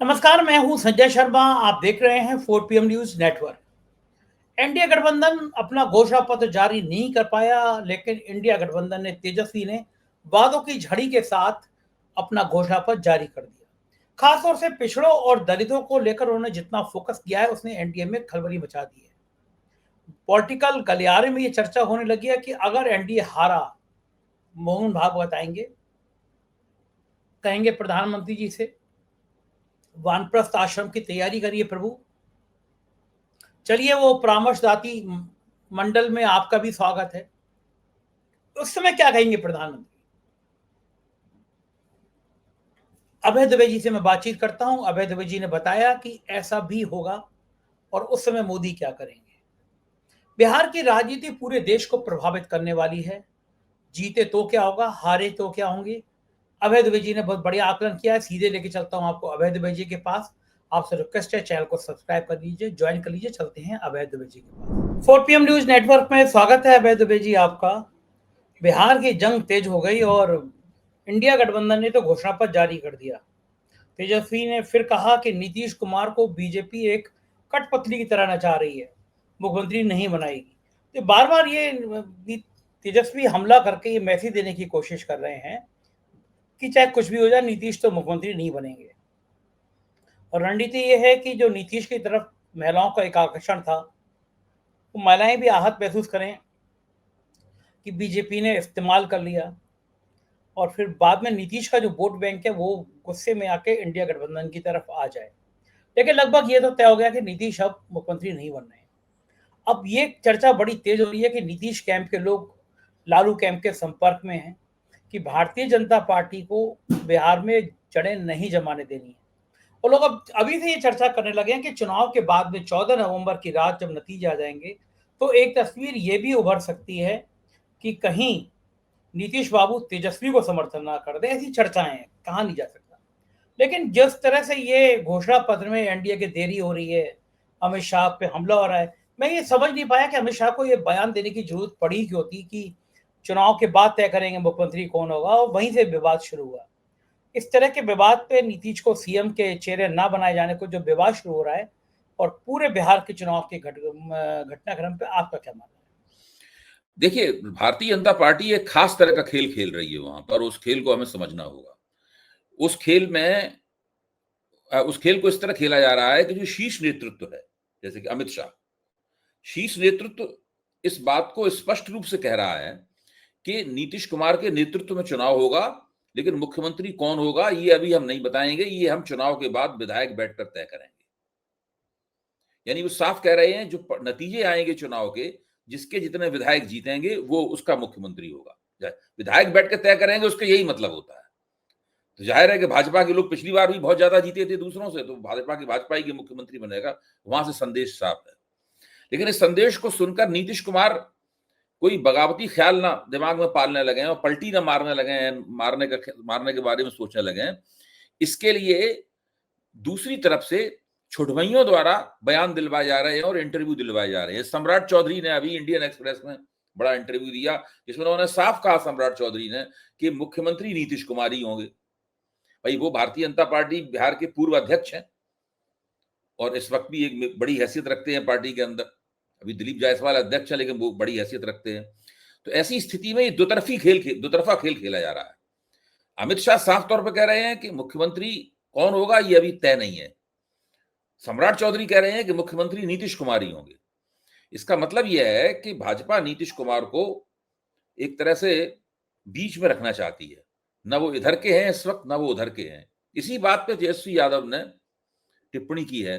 नमस्कार, मैं हूं संजय शर्मा। आप देख रहे हैं 4 PM न्यूज नेटवर्क। एनडीए गठबंधन अपना घोषणा पत्र जारी नहीं कर पाया, लेकिन इंडिया गठबंधन ने तेजस्वी ने वादों की झड़ी के साथ अपना घोषणा पत्र जारी कर दिया। खासतौर से पिछड़ों और दलितों को लेकर उन्होंने जितना फोकस किया है, उसने एनडीए में खलबली मचा दी है। पॉलिटिकल गलियारे में ये चर्चा होने लगी है कि अगर एनडीए हारा, मोहन भागवत आएंगे, कहेंगे प्रधानमंत्री जी से वानप्रस्थ आश्रम की तैयारी करिए प्रभु। चलिए, वो परामर्शदाती मंडल में आपका भी स्वागत है। उस समय क्या कहेंगे प्रधानमंत्री? अभय दुबे जी से मैं बातचीत करता हूं। अभय दुबे जी ने बताया कि ऐसा भी होगा और उस समय मोदी क्या करेंगे। बिहार की राजनीति पूरे देश को प्रभावित करने वाली है। जीते तो क्या होगा, हारे तो क्या होंगे। अभय दुबे जी ने बहुत बढ़िया आकलन किया है। सीधे लेके चलता हूं आपको अभय दुबे जी के पास। आपसे रिक्वेस्ट है, चैनल को सब्सक्राइब कर लीजिए, ज्वाइन कर लीजिए। चलते हैं अभय दुबे जी के पास। 4 PM न्यूज नेटवर्क में स्वागत है अभय दुबे जी आपका। बिहार की जंग तेज हो गई और इंडिया गठबंधन ने तो घोषणा पत्र जारी कर दिया। तेजस्वी ने फिर कहा कि नीतीश कुमार को बीजेपी एक कठपुतली की तरह नचा रही है, मुख्यमंत्री नहीं बनाएगी। तो बार बार ये तेजस्वी हमला करके ये मैसेज देने की कोशिश कर रहे हैं कि चाहे कुछ भी हो जाए, नीतीश तो मुख्यमंत्री नहीं बनेंगे। और रणनीति ये है कि जो नीतीश की तरफ महिलाओं का एक आकर्षण था, वो महिलाएं भी आहत महसूस करें कि बीजेपी ने इस्तेमाल कर लिया, और फिर बाद में नीतीश का जो वोट बैंक है वो गुस्से में आके इंडिया गठबंधन की तरफ आ जाए। लेकिन लगभग ये तो तय हो गया कि नीतीश अब मुख्यमंत्री नहीं बन रहे हैं। अब ये चर्चा बड़ी तेज हो रही है कि नीतीश कैंप के लोग लालू कैंप के संपर्क में हैं कि भारतीय जनता पार्टी को बिहार में जड़ें नहीं जमाने देनी है। और लोग अब अभी से ये चर्चा करने लगे हैं कि चुनाव के बाद में 14 नवंबर की रात जब नतीजे आ जाएंगे, तो एक तस्वीर ये भी उभर सकती है कि कहीं नीतीश बाबू तेजस्वी को समर्थन ना कर दे। ऐसी चर्चाएं हैं, कहा नहीं जा सकता। लेकिन जिस तरह से ये घोषणा पत्र में एनडीए की देरी हो रही है, अमित शाह पे हमला हो रहा है, मैं ये समझ नहीं पाया कि अमित शाह को ये बयान देने की जरूरत पड़ी क्यों थी कि चुनाव के बाद तय करेंगे मुख्यमंत्री कौन होगा, और वहीं से विवाद शुरू हुआ। इस तरह के विवाद पे नीतीश को सीएम के चेहरे ना बनाए जाने को जो विवाद शुरू हो रहा है, और पूरे बिहार के चुनाव के घटनाक्रम पे आपका क्या मानना है? देखिए, भारतीय जनता पार्टी एक खास तरह का खेल खेल रही है वहां पर। उस खेल को हमें समझना होगा। उस खेल में उस खेल को इस तरह खेला जा रहा है कि जो शीर्ष नेतृत्व है, जैसे कि अमित शाह, शीर्ष नेतृत्व इस बात को स्पष्ट रूप से कह रहा है कि नीतीश कुमार के नेतृत्व में चुनाव होगा, लेकिन मुख्यमंत्री कौन होगा ये अभी हम नहीं बताएंगे, ये हम चुनाव के बाद विधायक बैठकर तय करेंगे। यानी वो साफ कह रहे हैं जो नतीजे आएंगे चुनाव के, जिसके जितने विधायक जीतेंगे वो उसका मुख्यमंत्री होगा। विधायक बैठ के तय करेंगे, उसका यही मतलब होता है। तो जाहिर है कि भाजपा के लोग पिछली बार भी बहुत ज्यादा जीते थे दूसरों से, तो भाजपा ही के मुख्यमंत्री बनेगा। वहां से संदेश साफ है। लेकिन इस संदेश को सुनकर नीतीश कुमार कोई बगावती ख्याल ना दिमाग में पालने लगे हैं और पलटी ना मारने लगे हैं, मारने के बारे में सोचने लगे हैं। इसके लिए दूसरी तरफ से छुटभइयों द्वारा बयान दिलवाए जा रहे हैं और इंटरव्यू दिलवाए जा रहे हैं। सम्राट चौधरी ने अभी इंडियन एक्सप्रेस में बड़ा इंटरव्यू दिया, जिसमें उन्होंने साफ कहा, सम्राट चौधरी ने, कि मुख्यमंत्री नीतीश कुमार ही होंगे। भाई, वो भारतीय जनता पार्टी बिहार के पूर्व अध्यक्ष हैं और इस वक्त भी एक बड़ी हैसियत रखते हैं पार्टी के अंदर। अभी दिलीप जायसवाल अध्यक्ष है, लेकिन वो बड़ी हैसियत रखते हैं। तो ऐसी स्थिति में दोतरफा खेल खेला जा रहा है। अमित शाह साफ तौर पर कह रहे हैं कि मुख्यमंत्री कौन होगा ये अभी तय नहीं है। सम्राट चौधरी कह रहे हैं कि मुख्यमंत्री नीतीश कुमार ही होंगे। इसका मतलब यह है कि भाजपा नीतीश कुमार को एक तरह से बीच में रखना चाहती है। न वो इधर के हैं इस वक्त, न वो उधर के हैं। इसी बात पे तेजस्वी यादव ने टिप्पणी की है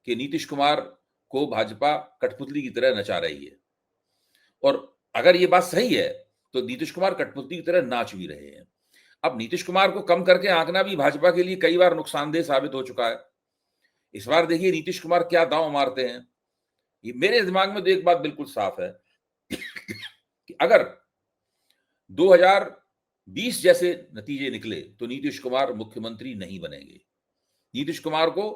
कि नीतीश कुमार को भाजपा कठपुतली की तरह नचा रही है। और अगर ये बात सही है तो नीतीश कुमार कठपुतली की तरह नाच भी रहे हैं। अब नीतीश कुमार को कम करके आंकना भी भाजपा के लिए कई बार नुकसानदेह साबित हो चुका है। इस बार देखिए नीतीश कुमार क्या दांव मारते हैं। ये मेरे दिमाग में तो एक बात बिल्कुल साफ है कि अगर 2020 जैसे नतीजे निकले तो नीतीश कुमार मुख्यमंत्री नहीं बनेंगे। नीतीश कुमार को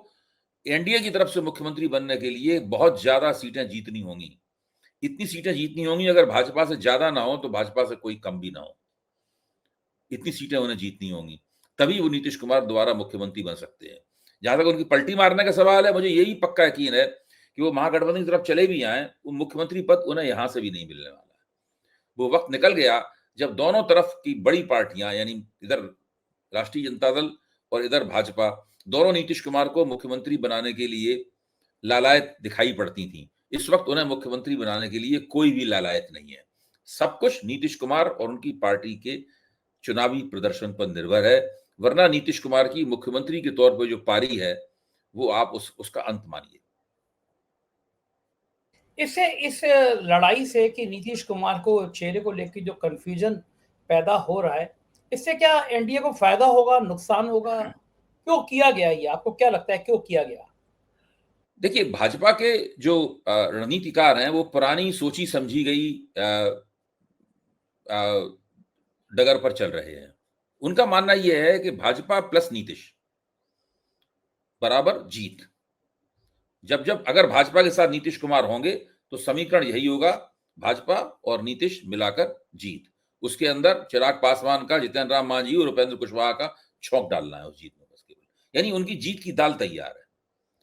एनडीए की तरफ से मुख्यमंत्री बनने के लिए बहुत ज्यादा सीटें जीतनी होंगी। इतनी सीटें जीतनी होंगी, अगर भाजपा से ज्यादा ना हो तो भाजपा से कोई कम भी ना हो, इतनी सीटें उन्हें जीतनी होंगी, तभी वो नीतीश कुमार दोबारा मुख्यमंत्री बन सकते हैं। जहां तक उनकी पलटी मारने का सवाल है, मुझे यही पक्का यकीन है कि वो महागठबंधन की तरफ चले भी आए, वो मुख्यमंत्री पद उन्हें यहां से भी नहीं मिलने वाला है। वो वक्त निकल गया जब दोनों तरफ की बड़ी पार्टियां, यानी इधर राष्ट्रीय जनता दल और इधर भाजपा, दोनों नीतीश कुमार को मुख्यमंत्री बनाने के लिए लालायत दिखाई पड़ती थी। इस वक्त उन्हें मुख्यमंत्री बनाने के लिए कोई भी लालायत नहीं है। सब कुछ नीतीश कुमार और उनकी पार्टी के चुनावी प्रदर्शन पर निर्भर है, वरना नीतीश कुमार की मुख्यमंत्री के तौर पर जो पारी है वो आप उसका अंत मानिए। इससे इस लड़ाई से कि नीतीश कुमार को चेहरे को लेकर जो कंफ्यूजन पैदा हो रहा है, इससे क्या एनडीए को फायदा होगा, नुकसान होगा? क्यों किया गया ये? आपको क्या लगता है क्यों किया गया? देखिए, भाजपा के जो रणनीतिकार हैं वो पुरानी सोची समझी गई डगर पर चल रहे हैं। उनका मानना यह है कि भाजपा प्लस नीतीश बराबर जीत। जब जब अगर भाजपा के साथ नीतीश कुमार होंगे तो समीकरण यही होगा, भाजपा और नीतीश मिलाकर जीत। उसके अंदर चिराग पासवान का, जितन राम मांझी और उपेंद्र कुशवाहा का छौंक डालना है उस जीत में बस केवल, यानी उनकी जीत की दाल तैयार है।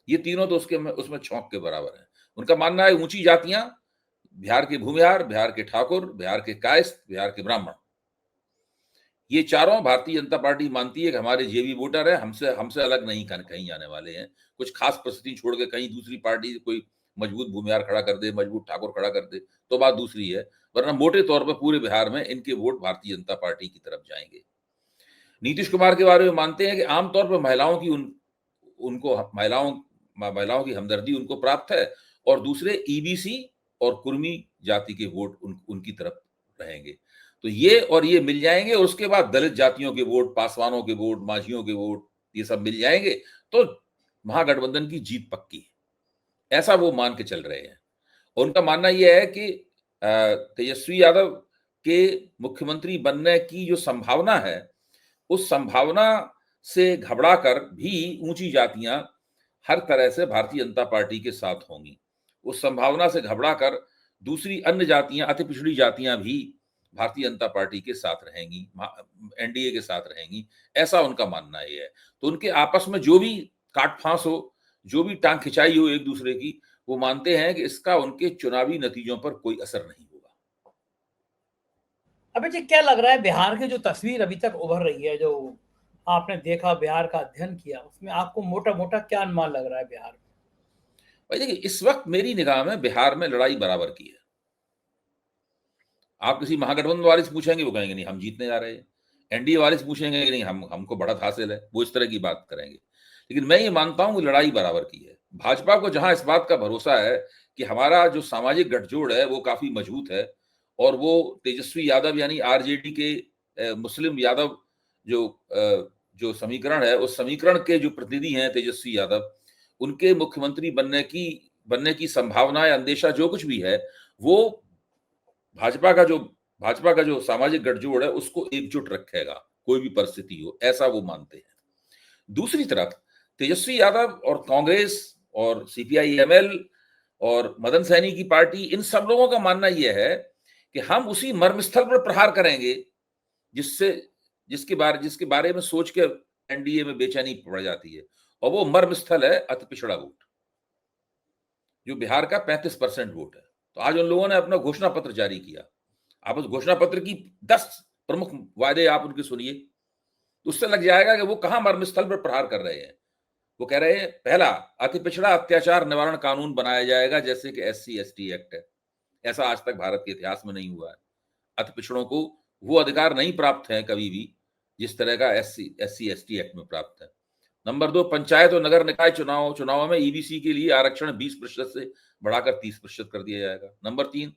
ये तीनों तो उसमें छौंक के बराबर है। उनका मानना है ऊंची जातियां, बिहार के भूमिहार, बिहार के ठाकुर, बिहार के कायस्थ, बिहार के ब्राह्मण, ये चारों भारतीय जनता पार्टी मानती है कि हमारे जेबी वोटर है, हमसे हमसे अलग नहीं कहीं जाने वाले हैं। कुछ खास परिस्थिति छोड़ के कहीं दूसरी पार्टी कोई मजबूत भूमिहार खड़ा कर दे, मजबूत ठाकुर खड़ा कर दे तो बात दूसरी है, वरना मोटे तौर पर पूरे बिहार में इनके वोट भारतीय जनता पार्टी की तरफ जाएंगे। नीतीश कुमार के बारे में मानते हैं कि आमतौर पर महिलाओं की उनको महिलाओं की हमदर्दी उनको प्राप्त है, और दूसरे ईबीसी और कुर्मी जाति के वोट उनकी तरफ रहेंगे। तो ये मिल जाएंगे, और उसके बाद दलित जातियों के वोट, पासवानों के वोट, मांझियों के वोट, ये सब मिल जाएंगे तो महागठबंधन की जीत पक्की है, ऐसा वो मान के चल रहे हैं। और उनका मानना यह है कि तेजस्वी यादव के मुख्यमंत्री बनने की जो संभावना है, उस संभावना से घबराकर भी ऊंची जातियां हर तरह से भारतीय जनता पार्टी के साथ होंगी। उस संभावना से घबराकर दूसरी अन्य जातियां, अति पिछड़ी जातियां भी भारतीय जनता पार्टी के साथ रहेंगी, एनडीए के साथ रहेंगी, ऐसा उनका मानना ये है। तो उनके आपस में जो भी काट फांस हो, जो भी टांग खिंचाई हो एक दूसरे की, वो मानते हैं कि इसका उनके चुनावी नतीजों पर कोई असर नहीं होगा। अबे जी, क्या लग रहा है बिहार की जो तस्वीर अभी तक उभर रही है, जो आपने देखा, बिहार का अध्ययन किया, उसमें आपको मोटा मोटा क्या अनुमान लग रहा है बिहार में? भाई देखिए, इस वक्त मेरी निगाह में बिहार में लड़ाई बराबर की है। आप किसी महागठबंधन वाले से पूछेंगे, वो कहेंगे नहीं हम जीतने जा रहे हैं। एनडीए वाले से पूछेंगे कि नहीं हमको बढ़त हासिल है, वो इस तरह की बात करेंगे। लेकिन मैं ये मानता हूं कि लड़ाई बराबर की है। भाजपा को जहां इस बात का भरोसा है कि हमारा जो सामाजिक गठजोड़ है वो काफी मजबूत है, और वो तेजस्वी यादव यानी आरजेडी के मुस्लिम यादव जो समीकरण है, उस समीकरण के जो प्रतिनिधि हैं तेजस्वी यादव, उनके मुख्यमंत्री बनने की संभावना या अंदेशा जो कुछ भी है, वो भाजपा का जो सामाजिक गठजोड़ है उसको एकजुट रखेगा, कोई भी परिस्थिति हो, ऐसा वो मानते हैं। दूसरी तरफ तेजस्वी यादव और कांग्रेस और सीपीआई-एमएल और मदन सैनी की पार्टी, इन सब लोगों का मानना यह है कि हम उसी मर्मस्थल पर प्रहार करेंगे जिसके बारे में सोच के एनडीए में बेचैनी पड़ जाती है, और वो मर्मस्थल है अति पिछड़ा वोट, जो बिहार का 35% वोट है। तो आज उन लोगों ने अपना घोषणा पत्र जारी किया। आप उस घोषणा पत्र की 10 प्रमुख वादे आप उनके सुनिए, तो उससे लग जाएगा कि वो कहां मर्मस्थल पर प्रहार कर रहे हैं। वो कह रहे हैं, पहला, अति पिछड़ा अत्याचार निवारण कानून बनाया जाएगा, जैसे कि SC/ST एक्ट है। ऐसा आज तक भारत के इतिहास में नहीं हुआ है। अति पिछड़ों को वो अधिकार नहीं प्राप्त है कभी भी जिस तरह का SC/ST एक्ट में प्राप्त है। नंबर 2, पंचायत और नगर निकाय चुनाव में ईबीसी के लिए आरक्षण 20% से बढ़ाकर 30% कर दिया जाएगा। नंबर 3,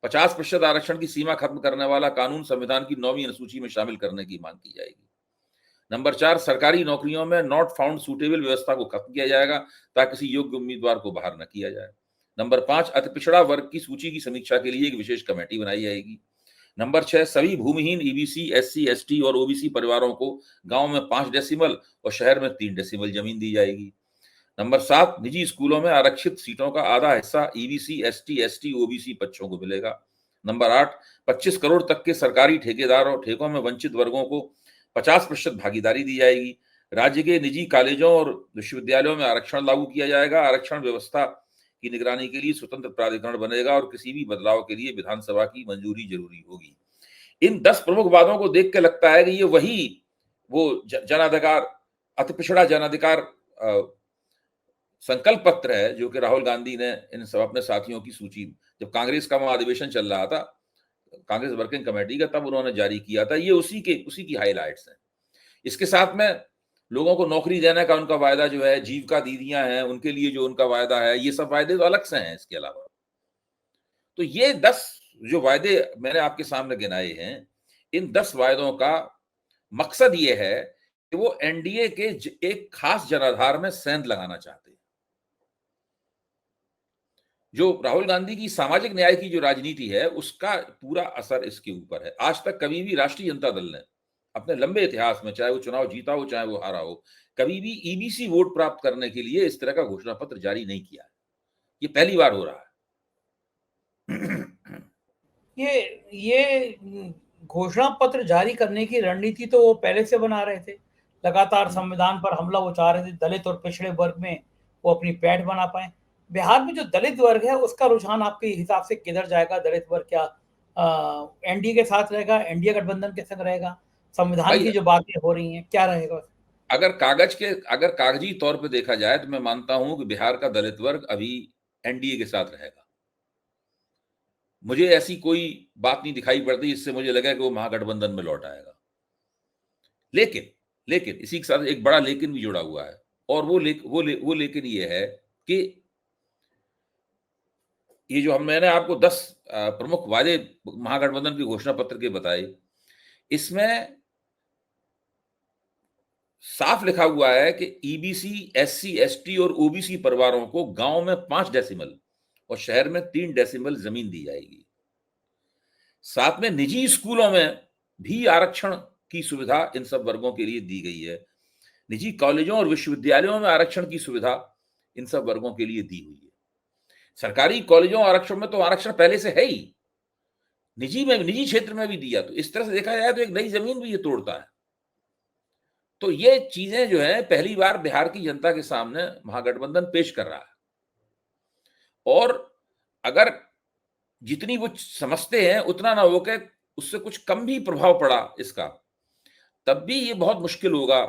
50% आरक्षण की सीमा खत्म करने वाला कानून संविधान की 9वीं अनुसूची में शामिल करने की मांग की जाएगी। नंबर 4, सरकारी नौकरियों में नॉट फाउंड सूटेबल व्यवस्था को खत्म किया जाएगा ताकि किसी योग्य उम्मीदवार को बाहर न किया जाए। नंबर 5, अति पिछड़ा वर्ग की सूची की समीक्षा के लिए एक विशेष कमेटी बनाई जाएगी। नंबर 6, सभी भूमिहीन ईबीसी, SC/ST और ओबीसी परिवारों को गांव में 5 डेसिमल और शहर में 3 डेसिमल जमीन दी जाएगी। नंबर 7, निजी स्कूलों में आरक्षित सीटों का आधा हिस्सा ईबीसी, ST, ओबीसी बच्चों को मिलेगा। नंबर 8, 25 करोड़ तक के सरकारी ठेकों में वंचित वर्गों को 50% भागीदारी दी जाएगी। राज्य के निजी कॉलेजों और विश्वविद्यालयों में आरक्षण लागू किया जाएगा। आरक्षण व्यवस्था की निगरानी के लिए स्वतंत्र प्राधिकरण बनेगा और किसी भी बदलाव के लिए विधानसभा की मंजूरी जरूरी होगी। इन 10 प्रमुख बातों को देख के लगता है कि ये वही वो जनाधिकार, अति पिछड़ा जनाधिकार संकल्प पत्र है जो कि राहुल गांधी ने इन सब अपने साथियों की सूची, जब कांग्रेस का महाधिवेशन चल रहा था, कांग्रेस वर्किंग कमेटी का, तब उन्होंने जारी किया था। ये उसी की हाइलाइट्स हैं। इसके साथ में लोगों को नौकरी देने का उनका वायदा जो है, जीविका दीदियां हैं उनके लिए जो उनका वायदा है, ये सब वायदे तो अलग से हैं इसके अलावा। तो ये 10 जो वायदे मैंने आपके सामने गिनाए हैं, इन 10 वायदों का मकसद ये है कि वो एनडीए के एक खास जनाधार में सेंध लगाना चाहते हैं। जो राहुल गांधी की सामाजिक न्याय की जो राजनीति है, उसका पूरा असर इसके ऊपर है। आज तक कभी भी राष्ट्रीय जनता दल ने अपने लंबे इतिहास में, चाहे वो चुनाव जीता हो चाहे वो हारा हो, कभी भी ईबीसी वोट प्राप्त करने के लिए इस तरह का घोषणा पत्र जारी नहीं किया है। ये पहली बार हो रहा है। ये घोषणा पत्र जारी करने की रणनीति तो वो पहले से बना रहे थे। लगातार संविधान पर हमला वो चाह रहे थे, दलित और पिछड़े वर्ग में वो अपनी पैठ बना पाए। बिहार में जो दलित वर्ग है उसका रुझान आपके हिसाब से किधर जाएगा? दलित वर्ग क्या एनडीए के साथ रहेगा, एनडीए गठबंधन के संग रहेगा? संविधान भाई, की जो बातें हो रही हैं, क्या रहेगा? अगर कागजी तौर पे देखा जाए तो मैं मानता हूं कि बिहार का दलित वर्ग अभी एनडीए के साथ रहेगा। मुझे ऐसी कोई बात नहीं दिखाई पड़ती जिससे मुझे लगा कि वो महागठबंधन में लौट आएगा। लेकिन लेकिन इसी के साथ एक बड़ा लेकिन भी जुड़ा हुआ है, और वो लेकिन ये है कि ये जो मैंने आपको 10 प्रमुख वादे महागठबंधन के घोषणा पत्र के बताए, इसमें साफ लिखा हुआ है कि ईबीसी, एससी, एसटी और ओबीसी परिवारों को गांव में 5 डेसिमल और शहर में 3 डेसिमल जमीन दी जाएगी। साथ में निजी स्कूलों में भी आरक्षण की सुविधा इन सब वर्गों के लिए दी गई है। निजी कॉलेजों और विश्वविद्यालयों में आरक्षण की सुविधा इन सब वर्गों के लिए दी हुई है। सरकारी कॉलेजों आरक्षण में तो आरक्षण पहले से है ही, निजी क्षेत्र में भी दिया। तो इस तरह से देखा जाए तो एक नई जमीन भी ये तोड़ता है। तो ये चीजें जो है पहली बार बिहार की जनता के सामने महागठबंधन पेश कर रहा है, और अगर जितनी वो समझते हैं उतना ना होकर उससे कुछ कम भी प्रभाव पड़ा इसका, तब भी ये बहुत मुश्किल होगा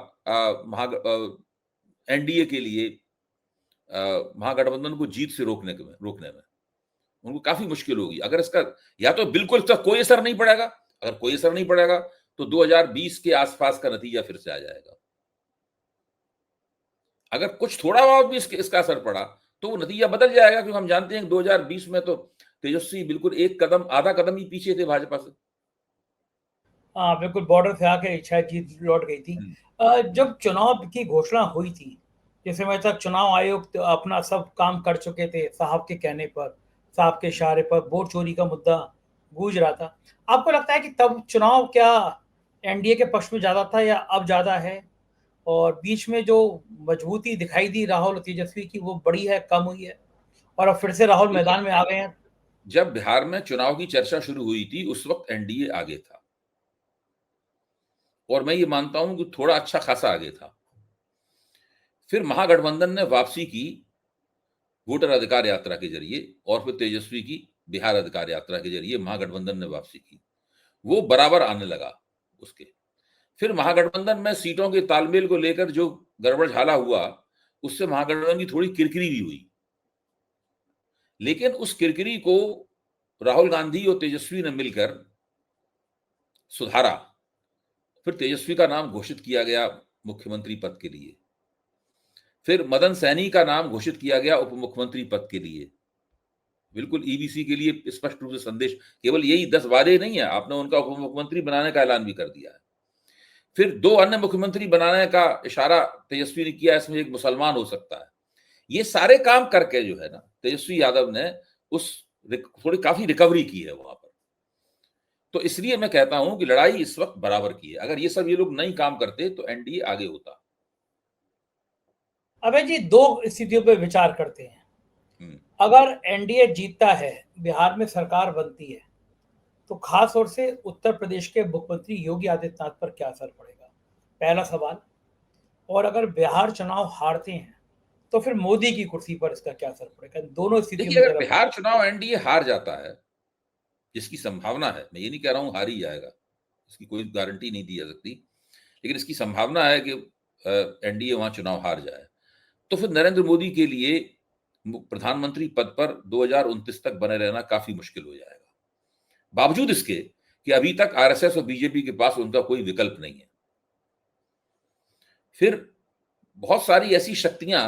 एनडीए के लिए महागठबंधन को जीत से रोकने में उनको काफी मुश्किल होगी। अगर इसका या तो बिल्कुल इसका कोई असर नहीं पड़ेगा, अगर कोई असर नहीं पड़ेगा तो 2020 के आसपास का नतीजा फिर से आ जाएगा। अगर कुछ थोड़ा बहुत भी इसका असर पड़ा तो वो नतीजा बदल जाएगा, क्योंकि हम जानते हैं कि 2020 में तो तेजस्वी बिल्कुल आधा कदम ही पीछे थे भाजपा से। हाँ, बिल्कुल बॉर्डर से आके शायद जीत लौट गई थी। जब चुनाव की घोषणा हुई थी, जिस समय तक चुनाव आयोग तो अपना सब काम कर चुके थे, साहब के कहने पर, साहब के इशारे पर वोट चोरी का मुद्दा गूंज रहा था। आपको लगता है कि तब चुनाव क्या एनडीए के पक्ष में ज्यादा था या अब ज्यादा है? और बीच में जो मजबूती दिखाई दी राहुल और तेजस्वी की, वो बड़ी है, कम हुई है, और अब फिर से राहुल देखिए, मैदान में आ गए हैं? जब बिहार में चुनाव की चर्चा शुरू हुई थी उस वक्त एनडीए आगे था, और मैं ये मानता हूं कि थोड़ा अच्छा खासा आगे था। फिर महागठबंधन ने वापसी की वोटर अधिकार यात्रा के जरिए, और फिर तेजस्वी की बिहार अधिकार यात्रा के जरिए महागठबंधन ने वापसी की। वो बराबर आने लगा उसके। फिर महागठबंधन में सीटों के तालमेल को लेकर जो गड़बड़झाला हुआ, उससे महागठबंधन की थोड़ी किरकिरी भी हुई, लेकिन उस किरकिरी को राहुल गांधी और तेजस्वी ने मिलकर सुधारा। फिर तेजस्वी का नाम घोषित किया गया मुख्यमंत्री पद के लिए, फिर मदन सैनी का नाम घोषित किया गया उप मुख्यमंत्री पद के लिए। बिल्कुल ईबीसी के लिए स्पष्ट रूप से संदेश, केवल यही 10 वादे नहीं है, आपने उनका उप मुख्यमंत्री बनाने का ऐलान भी कर दिया है। फिर 2 अन्य मुख्यमंत्री बनाने का इशारा तेजस्वी ने किया, इसमें एक मुसलमान हो सकता है। ये सारे काम करके जो है ना, तेजस्वी यादव ने उस थोड़ी काफी रिकवरी की है वहां पर। तो इसलिए मैं कहता हूं कि लड़ाई इस वक्त बराबर की है। अगर ये लोग नहीं काम करते तो एनडीए आगे होता। अबे जी, दो स्थितियों पर विचार करते हैं। अगर एनडीए जीतता है, बिहार में सरकार बनती है, तो खास तौर से उत्तर प्रदेश के मुख्यमंत्री योगी आदित्यनाथ पर क्या असर पड़ेगा? पहला सवाल। और अगर बिहार चुनाव हारते हैं तो फिर मोदी की कुर्सी पर इसका क्या असर पड़ेगा? दोनों स्थितियों देखिए, में अगर जरा बिहार चुनाव एनडीए हार जाता है, जिसकी संभावना है, मैं ये नहीं कह रहा हूं हार ही जाएगा, इसकी कोई गारंटी नहीं दी जा सकती, लेकिन इसकी संभावना है कि एनडीए वहां चुनाव हार जाए, तो फिर नरेंद्र मोदी के लिए प्रधानमंत्री पद पर 2029 तक बने रहना काफी मुश्किल हो जाएगा, बावजूद इसके कि अभी तक आरएसएस और बीजेपी के पास उनका कोई विकल्प नहीं है। फिर बहुत सारी ऐसी शक्तियां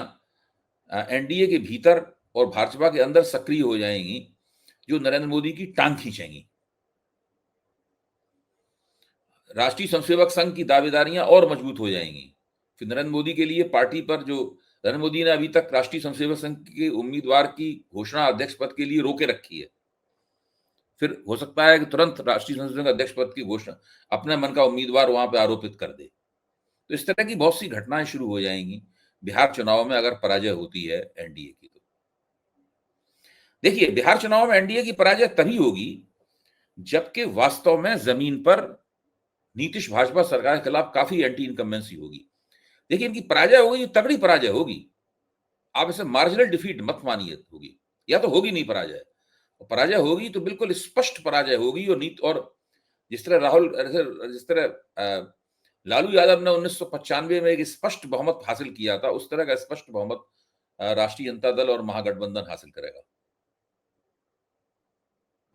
एनडीए के भीतर और भाजपा के अंदर सक्रिय हो जाएंगी जो नरेंद्र मोदी की टांग खींचेंगी। राष्ट्रीय स्वयंसेवक संघ की दावेदारियां और मजबूत हो जाएंगी। फिर नरेंद्र मोदी के लिए पार्टी पर जो नरेंद्र मोदी ने अभी तक राष्ट्रीय स्वयंसेवक संघ के उम्मीदवार की घोषणा अध्यक्ष पद के लिए रोके रखी है, फिर हो सकता है कि तुरंत राष्ट्रीय स्वयंसेवक संघ अध्यक्ष पद की घोषणा अपने मन का उम्मीदवार वहां पर आरोपित कर दे। तो इस तरह की बहुत सी घटनाएं शुरू हो जाएंगी बिहार चुनाव में अगर पराजय होती है एनडीए की। तो देखिए, बिहार चुनाव में एनडीए की पराजय तभी होगी जबकि वास्तव में जमीन पर नीतीश भाजपा सरकार के खिलाफ काफी एंटी इनकम्बेंसी होगी। देखिए, इनकी पराजय होगी, ये तगड़ी पराजय होगी, आप इसे मार्जिनल डिफीट मत मानिए होगी, या तो होगी नहीं पराजय, पराजय होगी तो बिल्कुल स्पष्ट पराजय होगी। और जिस तरह जिस तरह लालू यादव ने 1995 में एक स्पष्ट बहुमत हासिल किया था, उस तरह का स्पष्ट बहुमत राष्ट्रीय जनता दल और महागठबंधन हासिल करेगा।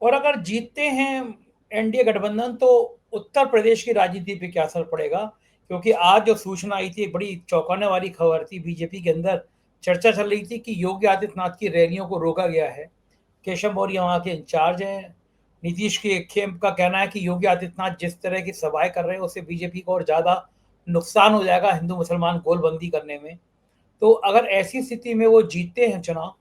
और अगर जीतते हैं एनडीए गठबंधन तो उत्तर प्रदेश की राजनीति पे क्या असर पड़ेगा? क्योंकि आज जो सूचना आई थी, एक बड़ी चौंकाने वाली खबर थी, बीजेपी के अंदर चर्चा चल रही थी कि योगी आदित्यनाथ की रैलियों को रोका गया है। केशव मौर्य वहाँ के इंचार्ज हैं। नीतीश के खेम का कहना है कि योगी आदित्यनाथ जिस तरह की सभाएं कर रहे हैं उससे बीजेपी को और ज़्यादा नुकसान हो जाएगा हिंदू मुसलमान गोलबंदी करने में। तो अगर ऐसी स्थिति में वो जीतते हैं चुनाव,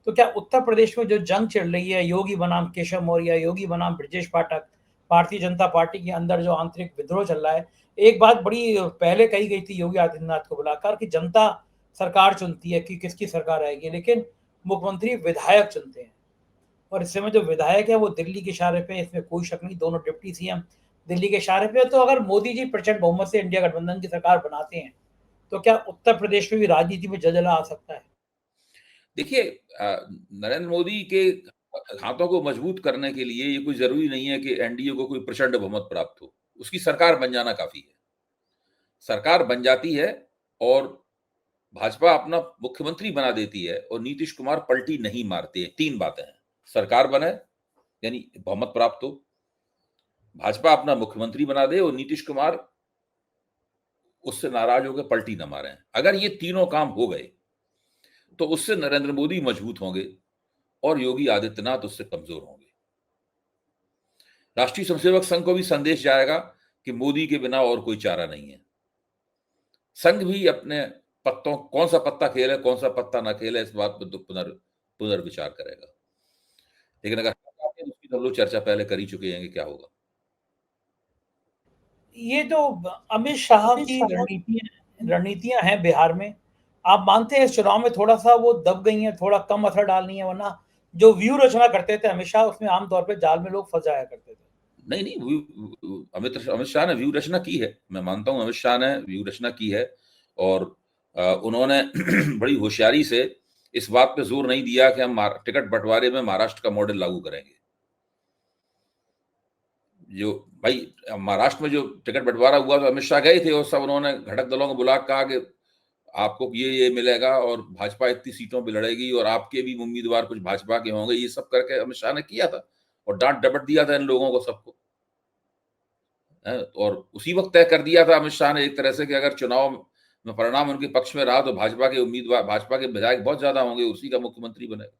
तो क्या उत्तर प्रदेश में जो जंग चल रही है, योगी बनाम केशव मौर्य, योगी बनाम ब्रजेश पाठक, भारतीय जनता पार्टी के अंदर जो आंतरिक विद्रोह चल रहा है, एक बात बड़ी पहले कही गई थी योगी आदित्यनाथ को बुलाकर कि जनता सरकार चुनती है कि किसकी सरकार आएगी, लेकिन मुख्यमंत्री विधायक चुनते हैं। और इस समय जो विधायक है वो दिल्ली के इशारे पे, इसमें कोई शक नहीं, दोनों डिप्टी सीएम दिल्ली के इशारे पे। तो अगर मोदी जी प्रचंड बहुमत से इंडिया गठबंधन की सरकार बनाते हैं तो क्या उत्तर प्रदेश में भी राजनीति में जलजला आ सकता है? देखिए, नरेंद्र मोदी के हाथों को मजबूत करने के लिए ये कोई जरूरी नहीं है कि एनडीए को कोई प्रचंड बहुमत प्राप्त हो, उसकी सरकार बन जाना काफी है। सरकार बन जाती है और भाजपा अपना मुख्यमंत्री बना देती है और नीतीश कुमार पलटी नहीं मारते। तीन बातें हैं, सरकार बने यानी बहुमत प्राप्त हो, भाजपा अपना मुख्यमंत्री बना दे और नीतीश कुमार उससे नाराज होकर पलटी न मारे। अगर ये तीनों काम हो गए तो उससे नरेंद्र मोदी मजबूत होंगे और योगी आदित्यनाथ उससे कमजोर होंगे। राष्ट्रीय स्वयंसेवक संघ को भी संदेश जाएगा कि मोदी के बिना और कोई चारा नहीं है। संघ भी अपने पत्तों, कौन सा पत्ता खेले कौन सा पत्ता ना खेले, इस बात पर तो पुनर्विचार करेगा। लेकिन अगर उसकी हम लोग चर्चा पहले कर ही चुके हैं कि क्या होगा। ये जो अमित शाह की रणनीतियां हैं बिहार में, आप मानते हैं इस चुनाव में थोड़ा सा वो दब गई हैं, थोड़ा कम असर डालनी है? वरना जो व्यू रचना करते थे अमित शाह, उसमें आमतौर पे जाल में लोग फंस जाया करते थे। नहीं नहीं, अमित शाह ने व्यू रचना की है, मैं मानता हूं अमित शाह ने व्यू रचना की है। और उन्होंने बड़ी होशियारी से इस बात पे जोर नहीं दिया कि हम टिकट बंटवारे में महाराष्ट्र का मॉडल लागू करेंगे। जो भाई महाराष्ट्र में जो टिकट बंटवारा हुआ तो अमित शाह गए थे और सब उन्होंने घटक दलों को बुला कहा कि आपको ये मिलेगा और भाजपा इतनी सीटों पे लड़ेगी और आपके भी उम्मीदवार कुछ भाजपा के होंगे, ये सब करके अमित शाह ने किया था और डांट डपट दिया था इन लोगों को सबको। और उसी वक्त तय कर दिया था अमित शाह ने एक तरह से कि अगर चुनाव में परिणाम उनके पक्ष में रहा तो भाजपा के उम्मीदवार, भाजपा के विधायक बहुत ज्यादा होंगे, उसी का मुख्यमंत्री बनेगा।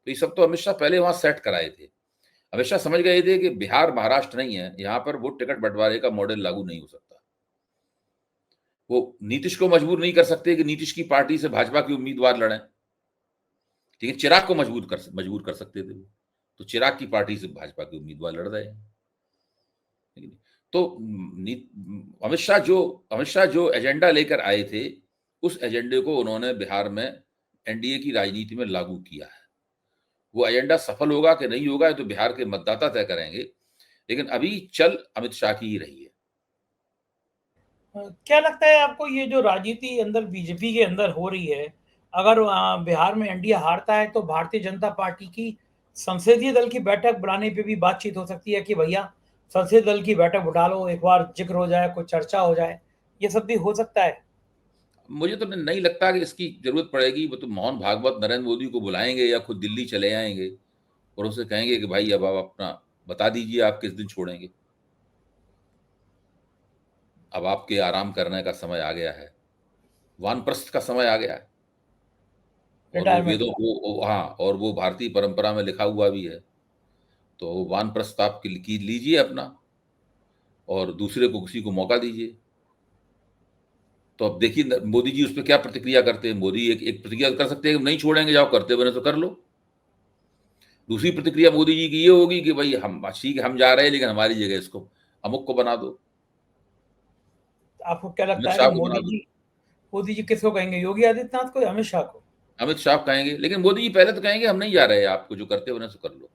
तो ये सब तो अमित शाह पहले वहां सेट कराए थे। अमित शाह समझ गए थे कि बिहार महाराष्ट्र नहीं है, यहाँ पर वो टिकट बंटवारे का मॉडल लागू नहीं हो सकता। वो नीतीश को मजबूर नहीं कर सकते कि नीतीश की पार्टी से भाजपा के उम्मीदवार लड़े, ठीक है, चिराग को मजबूर कर सकते थे, तो चिराग की पार्टी से भाजपा के उम्मीदवार लड़ रहे हैं। तो अमित शाह जो एजेंडा लेकर आए थे उस एजेंडे को उन्होंने बिहार में एनडीए की राजनीति में लागू किया है। वो एजेंडा सफल होगा कि नहीं होगा तो बिहार के मतदाता तय करेंगे, लेकिन अभी चल अमित शाह की ही रही है। क्या लगता है आपको ये जो राजनीति अंदर बीजेपी के अंदर हो रही है, अगर बिहार में एनडीए हारता है तो भारतीय जनता पार्टी की संसदीय दल की बैठक बुलाने पे भी बातचीत हो सकती है कि भैया संसदीय दल की बैठक बुला लो, एक बार जिक्र हो जाए, कुछ चर्चा हो जाए, ये सब भी हो सकता है? मुझे तो नहीं लगता कि इसकी जरूरत पड़ेगी। वो तो मोहन भागवत नरेंद्र मोदी को बुलाएंगे या खुद दिल्ली चले आएंगे और उनसे कहेंगे कि भाई अब आप अपना बता दीजिए आप किस दिन छोड़ेंगे, अब आपके आराम करने का समय आ गया है, वानप्रस्थ का समय आ गया है। और वो रिटायरमेंट वेदों का। को, हाँ, और वो भारतीय परंपरा में लिखा हुआ भी है। तो वानप्रस्थ आप लीजिए अपना और दूसरे को किसी को मौका दीजिए। तो अब देखिए मोदी जी उस पर क्या प्रतिक्रिया करते हैं। मोदी एक प्रतिक्रिया कर सकते हैं कि नहीं छोड़ेंगे, जाओ करते बने तो कर लो। दूसरी प्रतिक्रिया मोदी जी की ये होगी कि भाई हम ठीक है, हम जा रहे हैं लेकिन हमारी जगह इसको अमुक को बना दो, आपको क्या लगता अमित है कि शाह को बना दो। मोदी जी किसको कहेंगे, योगी आदित्यनाथ को या अमित शाह को? अमित शाह कहेंगे, लेकिन मोदी जी पहले तो कहेंगे हम नहीं जा रहे हैं, आपको जो करते बने सो कर लो।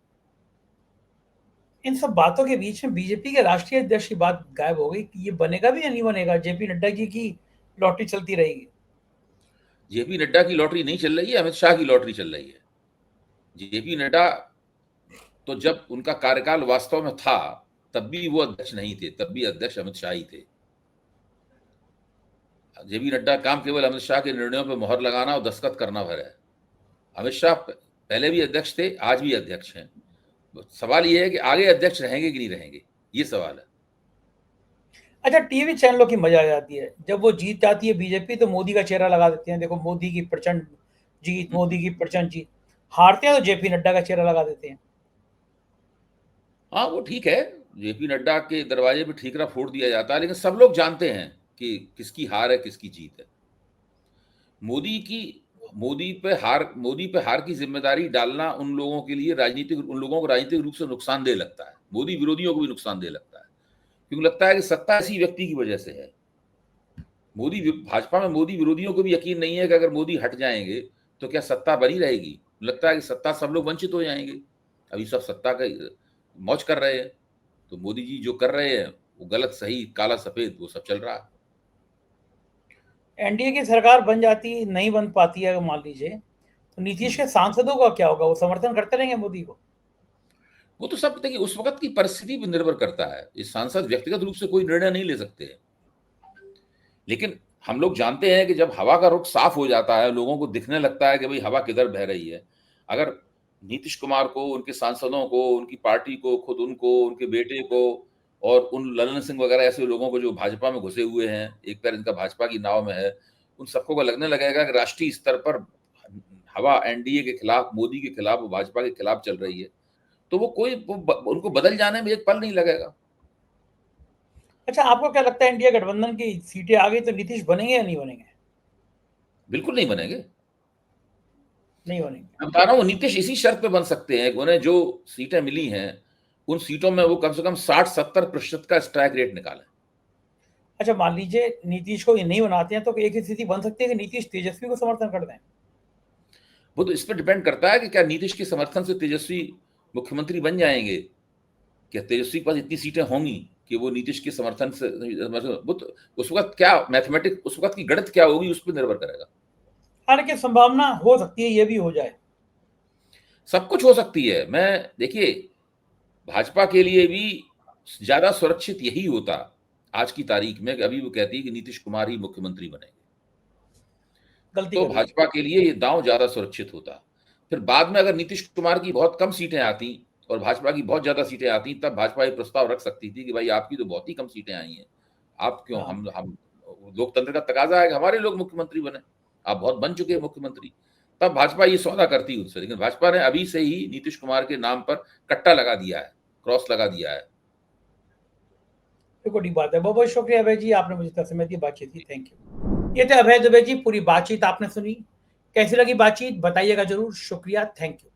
इन सब बातों के बीच में बीजेपी के राष्ट्रीय अध्यक्ष की बात गायब हो गई कि ये बनेगा भी या नहीं बनेगा, जेपी नड्डा जी की लॉटरी चलती रहेगी। जेपी नड्डा की लॉटरी नहीं चल रही है, अमित शाह की लॉटरी चल रही है। जेपी नड्डा तो जब उनका कार्यकाल वास्तव में था तब भी वो अध्यक्ष नहीं थे, तब भी अध्यक्ष अमित शाह ही थे। जेपी नड्डा काम केवल अमित शाह के निर्णयों पर मोहर लगाना और दस्तखत करना भर है। अमित शाह पहले भी अध्यक्ष थे, आज भी अध्यक्ष हैं। सवाल ये है कि आगे अध्यक्ष रहेंगे कि नहीं रहेंगे, ये सवाल है। अच्छा, टीवी चैनलों की मजा आ जाती है, जब वो जीत जाती है बीजेपी तो मोदी का चेहरा लगा देते हैं, देखो मोदी की प्रचंड जीत, मोदी की प्रचंड जीत। हारते हैं तो जेपी नड्डा का चेहरा लगा देते हैं। हाँ वो ठीक है, जेपी नड्डा के दरवाजे पे ठीकरा फोड़ दिया जाता है, लेकिन सब लोग जानते हैं कि किसकी हार है किसकी जीत है। मोदी की मोदी पे हार की जिम्मेदारी डालना उन लोगों के लिए उन लोगों को राजनीतिक रूप से नुकसानदेह लगता है, मोदी विरोधियों को भी नुकसानदेह लगता है, क्योंकि लगता है कि सत्ता इसी व्यक्ति की वजह से है। भाजपा में मोदी विरोधियों को भी यकीन नहीं है कि अगर मोदी हट जाएंगे तो क्या सत्ता बनी रहेगी। लगता है कि सत्ता सब लोग वंचित हो जाएंगे। अभी सब सत्ता का मौज कर रहे हैं, तो मोदी जी जो कर रहे हैं वो गलत सही काला सफेद वो सब चल रहा है। एनडीए की सरकार बन जाती, नहीं बन पाती है अगर मान लीजिए, तो नीतीश के सांसदों का क्या होगा? वो समर्थन करते रहेंगे मोदी को? वो तो सब देखिए उस वक्त की परिस्थिति पर निर्भर करता है। इस सांसद व्यक्तिगत रूप से कोई निर्णय नहीं ले सकते हैं, लेकिन हम लोग जानते हैं कि जब हवा का रुख साफ हो जाता है, लोगों को दिखने लगता है कि भाई हवा किधर बह रही है। अगर नीतीश कुमार को, उनके सांसदों को, उनकी पार्टी को, खुद उनको, उनके बेटे को और उन ललन सिंह वगैरह ऐसे लोगों को जो भाजपा में घुसे हुए हैं, एक पैर इनका भाजपा की नाव में है, उन सबको लगने लगेगा कि राष्ट्रीय स्तर पर हवा एनडीए के खिलाफ, मोदी के खिलाफ, भाजपा के खिलाफ चल रही है, तो उनको बदल जाने में एक पल नहीं लगेगा। अच्छा, आपको क्या लगता है इंडिया गठबंधन की सीटें आ गई तो नीतीश बनेंगे या नहीं बनेंगे? बिल्कुल नहीं बनेंगे। नहीं बनेंगे। मैं बता रहा हूँ नीतीश इसी शर्त पे बन सकते हैं कि उन्हें जो सीटें मिली हैं उन सीटों में वो कम से कम 60-70% का स्ट्राइक रेट निकालें। अच्छा, मान लीजिए नीतीश को ये नहीं बनाते हैं तो एक स्थिति बन सकती है कि नीतीश तेजस्वी को समर्थन कर दें। वो तो इस पर डिपेंड करता है कि क्या नीतीश के समर्थन से तेजस्वी मुख्यमंत्री बन जाएंगे, क्या तेजस्वी के पास इतनी सीटें होंगी कि वो नीतीश के समर्थन से, वो तो उस वक्त क्या मैथमेटिक्स, उस वक्त की गणित क्या होगी उस पर निर्भर करेगा। हालांकि संभावना हो सकती है ये भी हो जाए। सब कुछ हो सकती है। मैं देखिए भाजपा के लिए भी ज्यादा सुरक्षित यही होता आज की तारीख में कि अभी वो कहती है कि नीतीश कुमार ही मुख्यमंत्री बनेंगे, गलती तो कर ली। भाजपा के लिए ये दांव ज्यादा सुरक्षित होता। फिर बाद में अगर नीतीश कुमार की बहुत कम सीटें आती और भाजपा की बहुत ज्यादा सीटें आती, तब भाजपा ये प्रस्ताव रख सकती थी कि भाई आपकी तो बहुत ही कम सीटें आई हैं, आप क्यों, हाँ। हम लोकतंत्र का तकाजा है कि हमारे लोग मुख्यमंत्री बने, आप बहुत बन चुके हैं मुख्यमंत्री, तब भाजपा ये सौदा करती उनसे। लेकिन भाजपा ने अभी से ही नीतीश कुमार के नाम पर कट्टा लगा दिया है, क्रॉस लगा दिया है। बड़ी बात है। बहुत बहुत शुक्रिया अभय जी, आपने मुझे इतना समय दी, बातचीत की। Thank you. ये थे अभय दुबे जी, पूरी बातचीत आपने सुनी। कैसी लगी बातचीत बताइएगा जरूर। शुक्रिया, थैंक यू।